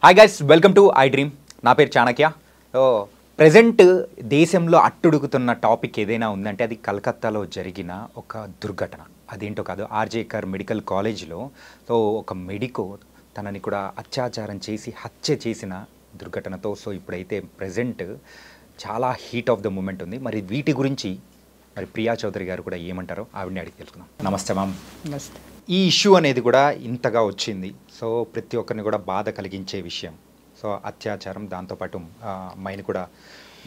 Hi guys, welcome to I dream. నా పేరు Chanakya. Present దేశంలో అట్టుడుగుతున్న టాపిక్ ఏదైనా ఉందంటే అది కలకత్తాలో జరిగిన ఒక దుర్ఘటన. అదేంటో కాదు, ఆర్జేకర్ మెడికల్ కాలేజ్లో ఒక మెడికో తనని కూడా అత్యాచారం చేసి హత్య చేసిన దుర్ఘటనతో ఇప్పుడైతే ప్రజెంట్ చాలా హీట్ ఆఫ్ ద మూమెంట్ ఉంది. మరి వీటి గురించి ప్రియా చౌదరి గారు కూడా ఏమంటారో ఆవిడని అడిగి తెలుసుకుందాం. నమస్తే మ్యామ్. నమస్తే. ఈ ఇష్యూ అనేది కూడా ఇంతగా వచ్చింది, ప్రతి ఒక్కరిని కూడా బాధ కలిగించే విషయం. అత్యాచారం, దాంతోపాటు అమ్మాయిని కూడా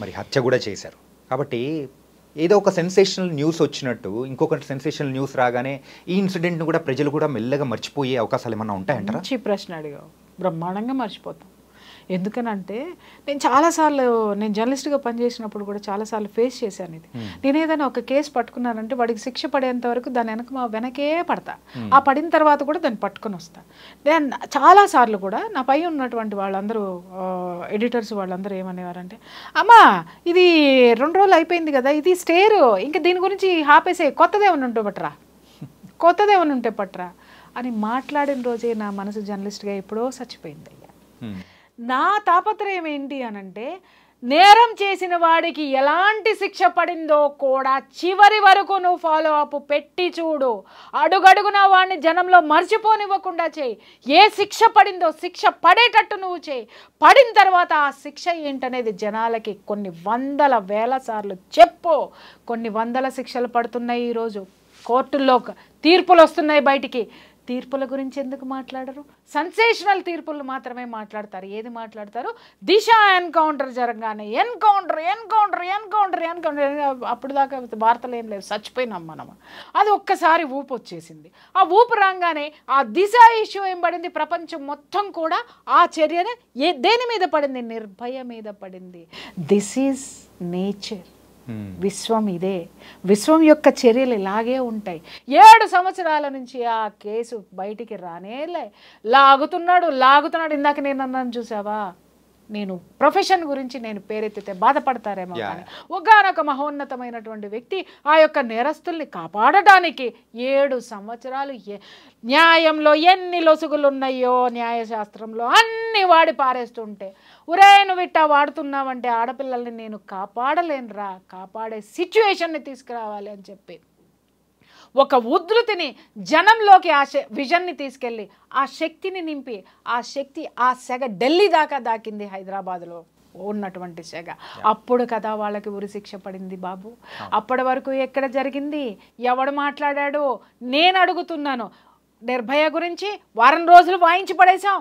మరి హత్య కూడా చేశారు. కాబట్టి ఏదో ఒక సెన్సేషనల్ న్యూస్ వచ్చినట్టు ఇంకొక సెన్సేషనల్ న్యూస్ రాగానే ఈ ఇన్సిడెంట్ను కూడా ప్రజలు కూడా మెల్లగా మర్చిపోయే అవకాశాలు ఏమన్నా ఉంటాయంటారా? మంచి ప్రశ్న అడిగావు. బ్రహ్మాండంగా మర్చిపోతాం. ఎందుకనంటే నేను చాలాసార్లు జర్నలిస్ట్గా పనిచేసినప్పుడు కూడా చాలాసార్లు ఫేస్ చేశాను ఇది. నేను ఏదైనా ఒక కేసు పట్టుకున్నానంటే వాడికి శిక్ష పడేంత వరకు దాని వెనకే పడతా. ఆ పడిన తర్వాత కూడా దాన్ని పట్టుకొని వస్తా. నేను చాలాసార్లు కూడా నా పై ఉన్నటువంటి వాళ్ళందరూ ఎడిటర్స్ వాళ్ళందరూ ఏమనేవారంటే, అమ్మా ఇది 2 రోజులు అయిపోయింది కదా, ఇది స్టేరు, ఇంకా దీని గురించి ఆపేసే, కొత్తదేమన్నా ఉంటే పట్రా అని మాట్లాడిన రోజే నా మనసు జర్నలిస్ట్గా ఎప్పుడో చచ్చిపోయింది అయ్యా. నా తాపత్రయం ఏంటి అనంటే, నేరం చేసిన వాడికి ఎలాంటి శిక్ష పడిందో కూడా చివరి వరకు నువ్వు ఫాలో అప్ పెట్టి చూడు. అడుగడుగున వాడిని జనంలో మర్చిపోనివ్వకుండా చేయి. ఏ శిక్ష పడిందో శిక్ష పడేటట్టు నువ్వు చేయి. పడిన తర్వాత ఆ శిక్ష ఏంటనేది జనాలకి కొన్ని వందల వేల సార్లు చెప్పు. కొన్ని వందల శిక్షలు పడుతున్నాయి ఈరోజు. కోర్టుల్లో తీర్పులు వస్తున్నాయి బయటికి. తీర్పుల గురించి ఎందుకు మాట్లాడరు? సెన్సేషనల్ తీర్పులు మాత్రమే మాట్లాడతారు. ఏది మాట్లాడతారు? దిశ ఎన్కౌంటర్ జరగగానే ఎన్కౌంటర్, అప్పుడు దాకా వార్తలు ఏం లేవు, చచ్చిపోయినాం మనం. అది ఒక్కసారి ఊపు వచ్చేసింది. ఆ ఊపు రాగానే ఆ దిశ ఇష్యూ ఏం పడింది, ప్రపంచం మొత్తం కూడా ఆ చర్యని దేని మీద పడింది? నిర్భయ మీద పడింది. This is nature. విశ్వం ఇదే. విశ్వం యొక్క చర్యలు ఇలాగే ఉంటాయి. 7 సంవత్సరాల నుంచి ఆ కేసు బయటికి రానేలే. లాగుతున్నాడు. ఇందాక నేను అన్నాను చూసావా, నేను ప్రొఫెషన్ గురించి నేను పేరెత్తితే బాధపడతారేమో కానీ ఒకానొక మహోన్నతమైనటువంటి వ్యక్తి ఆ యొక్క నేరస్తుల్ని కాపాడటానికి 7 సంవత్సరాలు న్యాయంలో ఎన్ని లొసుగులు ఉన్నాయో న్యాయశాస్త్రంలో అన్ని వాడి పారేస్తుంటే, ఉరే నువ్వు ఇట్టా వాడుతున్నావంటే ఆడపిల్లల్ని నేను కాపాడలేనురా, కాపాడే సిచ్యువేషన్ని తీసుకురావాలి అని చెప్పి ఒక ఉధృతిని జనంలోకి, ఆ విజన్ని తీసుకెళ్ళి ఆ శక్తిని నింపి, ఆ శక్తి ఆ సెగ ఢిల్లీ దాకా దాకింది, హైదరాబాద్లో ఉన్నటువంటి సెగ. అప్పుడు కదా వాళ్ళకి ఉరిశిక్ష పడింది బాబు. అప్పటి వరకు ఎక్కడ జరిగింది? ఎవడు మాట్లాడాడు? నేను అడుగుతున్నాను. నిర్భయ గురించి వారం రోజులు వాయించి పడేసాం.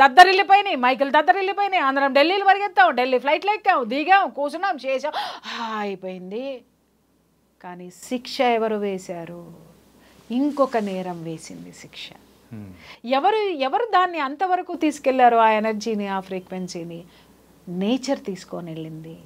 దద్దరిల్లిపోయినాయి, మైకులు దద్దరిల్లిపోయినాయి. అందరం ఢిల్లీలో పరిగెత్తాం, ఢిల్లీ ఫ్లైట్లో ఎక్కాం, దిగాం, కూర్చున్నాం, చేసాం, అయిపోయింది. కానీ శిక్ష ఎవరు వేశారు? ఇంకొక నేరం వేసింది శిక్ష. ఎవరు దాన్ని అంతవరకు తీసుకెళ్లారు? ఆ ఎనర్జీని, ఆ ఫ్రీక్వెన్సీని నేచర్ తీసుకొని వెళ్ళింది.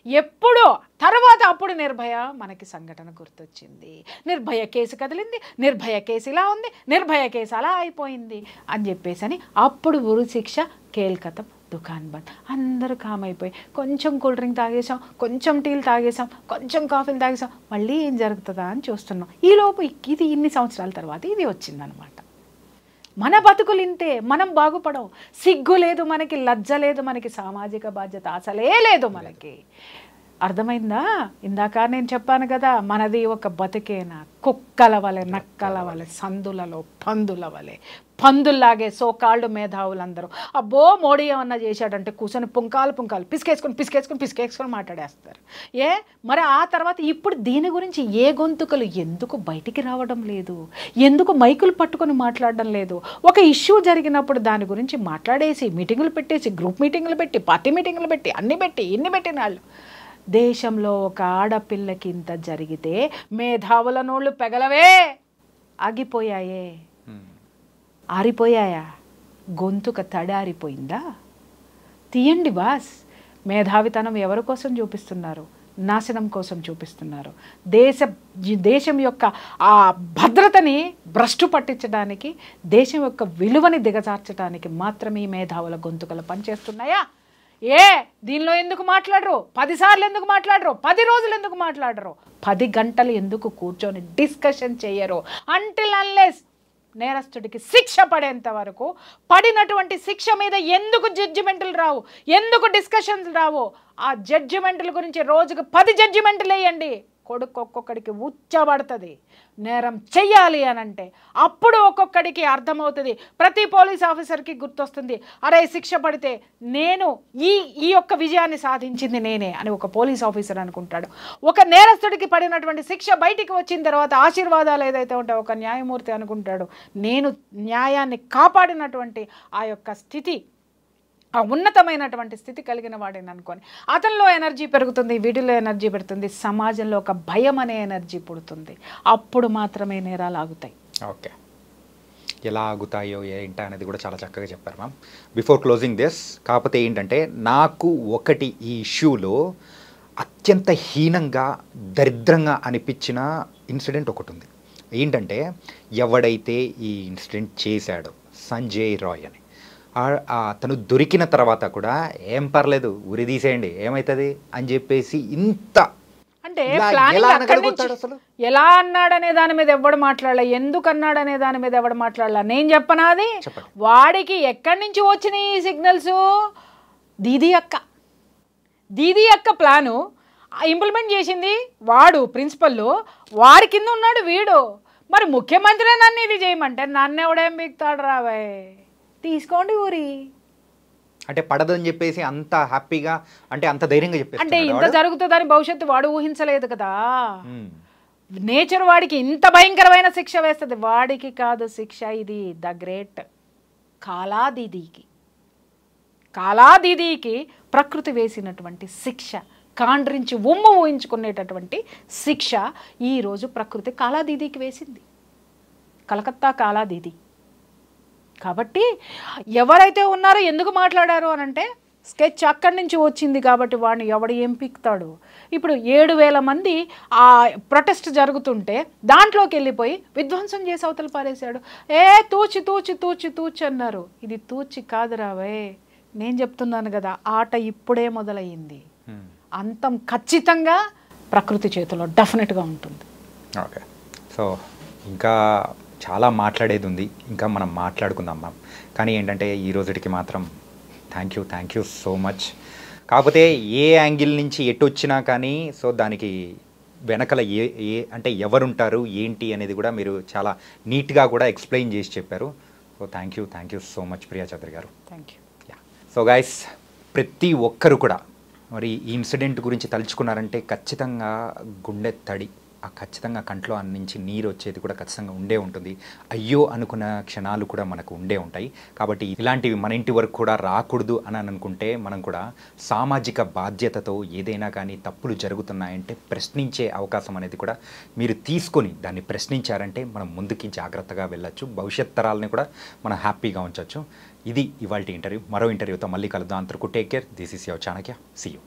ఎప్పుడో తర్వాత అప్పుడు నిర్భయ మనకి సంఘటన గుర్తొచ్చింది. నిర్భయ కేసు కదిలింది, నిర్భయ కేసు ఇలా ఉంది, నిర్భయ కేసు అలా అయిపోయింది అని చెప్పేసి అని అప్పుడు ఉరి శిక్ష, కేల్కతం, దుకాన్ బంద్. అందరూ కామైపోయి కొంచెం కూల్ డ్రింక్ తాగేసాం, కొంచెం టీలు తాగేసాం, కొంచెం కాఫీలు తాగేసాం, మళ్ళీ ఏం జరుగుతుందా అని చూస్తున్నాం. ఈలోపు ఇది ఇన్ని సంవత్సరాల తర్వాత ఇది వచ్చిందనమాట. మన బతుకులు ఇంతే. మనం బాగుపడం. సిగ్గు లేదు మనకి, లజ్జ లేదు మనకి, సామాజిక బాధ్యత అసలే లేదు మనకి. అర్థమైందా? ఇందాక నేను చెప్పాను కదా, మనది ఒక బతికేనా కుక్కల వలె, నక్కల వలె, సందులలో పందుల వలె, పందుల్లాగే సోకాళ్ళు మేధావులందరూ అబ్బో మోడీ ఏమన్నా చేశాడంటే కూర్చొని పుంకాలు పిసికేసుకొని మాట్లాడేస్తారు. మరి ఆ తర్వాత ఇప్పుడు దీని గురించి ఏ గొంతుకలు ఎందుకు బయటికి రావడం లేదు? ఎందుకు మైకులు పట్టుకొని మాట్లాడడం లేదు? ఒక ఇష్యూ జరిగినప్పుడు దాని గురించి మాట్లాడేసి మీటింగులు పెట్టేసి, గ్రూప్ మీటింగులు పెట్టి, పార్టీ మీటింగులు పెట్టి, ఇన్ని పెట్టిన వాళ్ళు. దేశంలో ఒక ఆడపిల్లకి ఇంత జరిగితే మేధావుల నోళ్ళు పెగలవే, ఆగిపోయాయే, ఆరిపోయాయా? గొంతుక తడారిపోయిందా? తీయండి బాస్. మేధావితనం ఎవరి కోసం చూపిస్తున్నారు? నాశనం కోసం చూపిస్తున్నారు. దేశం యొక్క ఆ భద్రతని భ్రష్టు పట్టించడానికి, దేశం యొక్క విలువని దిగజార్చడానికి మాత్రమే ఈ మేధావుల గొంతుకలు పనిచేస్తున్నాయా? దీనిలో ఎందుకు మాట్లాడరు? 10 సార్లు ఎందుకు మాట్లాడరు? 10 రోజులు ఎందుకు మాట్లాడరు? 10 గంటలు ఎందుకు కూర్చొని డిస్కషన్ చేయరు? అంటిల్ అన్లెస్ నేరస్తుడికి శిక్ష పడేంత వరకు, పడినటువంటి శిక్ష మీద ఎందుకు జడ్జిమెంట్లు రావు, ఎందుకు డిస్కషన్స్ రావు, ఆ జడ్జిమెంట్ల గురించి రోజుకు 10 జడ్జిమెంట్లు వేయండి. కొడుకు ఒక్కొక్కడికి ఉచ్చబడుతుంది నేరం చెయ్యాలి అని అంటే. అప్పుడు ఒక్కొక్కడికి అర్థమవుతుంది, ప్రతి పోలీస్ ఆఫీసర్కి గుర్తొస్తుంది, అరే శిక్ష పడితే నేను ఈ యొక్క విజయాన్ని సాధించింది నేనే అని ఒక పోలీస్ ఆఫీసర్ అనుకుంటాడు. ఒక నేరస్తుడికి పడినటువంటి శిక్ష బయటికి వచ్చిన తర్వాత ఆశీర్వాదాలు ఏదైతే ఉంటాయో ఒక న్యాయమూర్తి అనుకుంటాడు, నేను న్యాయాన్ని కాపాడినటువంటి ఆ యొక్క స్థితి, ఆ ఉన్నతమైనటువంటి స్థితి కలిగిన వాడిని అనుకొని అతనిలో ఎనర్జీ పెరుగుతుంది, వీటిలో ఎనర్జీ పెడుతుంది, సమాజంలో ఒక భయం అనే ఎనర్జీ పుడుతుంది. అప్పుడు మాత్రమే నేరాలు ఆగుతాయి. ఓకే, ఎలా ఆగుతాయో ఏంటా అనేది కూడా చాలా చక్కగా చెప్పారు మ్యామ్. బిఫోర్ క్లోజింగ్ దిస్, కాకపోతే ఏంటంటే నాకు ఒకటి ఈ ఇష్యూలో అత్యంత హీనంగా దరిద్రంగా అనిపించిన ఇన్సిడెంట్ ఒకటి ఉంది. ఏంటంటే ఎవడైతే ఈ ఇన్సిడెంట్ చేశాడో సంజయ్ రాయ్ అని, తను దొరికిన తర్వాత కూడా ఏం పర్లేదు ఉరి తీసేయండి ఏమవుతుంది అని చెప్పేసి ఇంత అంటే ఎలా అన్నాడనే దాని మీద ఎవడు మాట్లాడలే, ఎందుకు అన్నాడనే దాని మీద ఎవడు మాట్లాడలే. నేను చెప్పనాది, వాడికి ఎక్కడి నుంచి వచ్చినాయి ఈ సిగ్నల్స్? దీదీ అక్క ప్లాను ఇంప్లిమెంట్ చేసింది వాడు, ప్రిన్సిపల్ వాడి కింద ఉన్నాడు వీడు. మరి ముఖ్యమంత్రి నన్ను ఇది చేయమంటే నన్ను ఎవడేం బిగుతాడు రాబాయ్, తీసుకోండి ఊరి అంటే పడదని చెప్పేసి అంత హ్యాపీగా అంటే అంత ధైర్యంగా చెప్పేసి అంటే ఇంత జరుగుతుందని భవిష్యత్తు వాడు ఊహించలేదు కదా. నేచర్ వాడికి ఇంత భయంకరమైన శిక్ష వేస్తుంది. వాడికి కాదు శిక్ష, ఇది ద గ్రేట్ కాలాదీదీకి ప్రకృతి వేసినటువంటి శిక్ష, కాండ్రించి ఉమ్ము ఊహించుకునేటటువంటి శిక్ష ఈరోజు ప్రకృతి కాలాదీదీకి వేసింది, కలకత్తా కాలాదీదీ. కాబట్టి ఎవరైతే ఉన్నారో ఎందుకు మాట్లాడారు అని అంటే స్కెచ్ అక్కడి నుంచి వచ్చింది కాబట్టి వాడిని ఎవడు ఏం పిక్తాడు. ఇప్పుడు 7,000 మంది ఆ ప్రొటెస్ట్ జరుగుతుంటే దాంట్లోకి వెళ్ళిపోయి విధ్వంసం చేసి అవతల పారేశాడు. తూచి అన్నారు. ఇది తూచి కాదురావే, నేను చెప్తున్నాను కదా, ఆట ఇప్పుడే మొదలయ్యింది. అంతం ఖచ్చితంగా ప్రకృతి చేతిలో డెఫినెట్గా ఉంటుంది. ఓకే, సో ఇంకా చాలా మాట్లాడేది ఉంది, ఇంకా మనం మాట్లాడుకుందాం మ్యామ్. కానీ ఏంటంటే ఈ రోజుకి మాత్రం థ్యాంక్ యూ సో మచ్. కాకపోతే ఏ యాంగిల్ నుంచి ఎటు వచ్చినా కానీ సో దానికి వెనకల ఏ అంటే ఎవరుంటారు ఏంటి అనేది కూడా మీరు చాలా నీట్గా కూడా ఎక్స్ప్లెయిన్ చేసి చెప్పారు. So thank you so much Priya Chaudhary గారు. Thank you. సో గైస్, ప్రతి ఒక్కరు కూడా మరి ఈ ఇన్సిడెంట్ గురించి తలుచుకున్నారంటే ఖచ్చితంగా గుండె తడి, ఖచ్చితంగా కంట్లో నుంచి నీరు వచ్చేది కూడా ఖచ్చితంగా ఉండే ఉంటుంది. అయ్యో అనుకున్న క్షణాలు కూడా మనకు ఉండే ఉంటాయి. కాబట్టి ఇలాంటివి మన ఇంటి వరకు కూడా రాకూడదు అని అనుకుంటే మనం కూడా సామాజిక బాధ్యతతో ఏదైనా కానీ తప్పులు జరుగుతున్నాయంటే ప్రశ్నించే అవకాశం అనేది కూడా మీరు తీసుకొని దాన్ని ప్రశ్నించారంటే మనం ముందుకి జాగ్రత్తగా వెళ్ళొచ్చు, భవిష్యత్ తరాలని కూడా మనం హ్యాపీగా ఉంచవచ్చు. ఇది ఇవాల్టి ఇంటర్వ్యూ. మరో ఇంటర్వ్యూతో మళ్ళీ కలుద్దాం. అంతవరకు take care. This is your Chanakya. See you.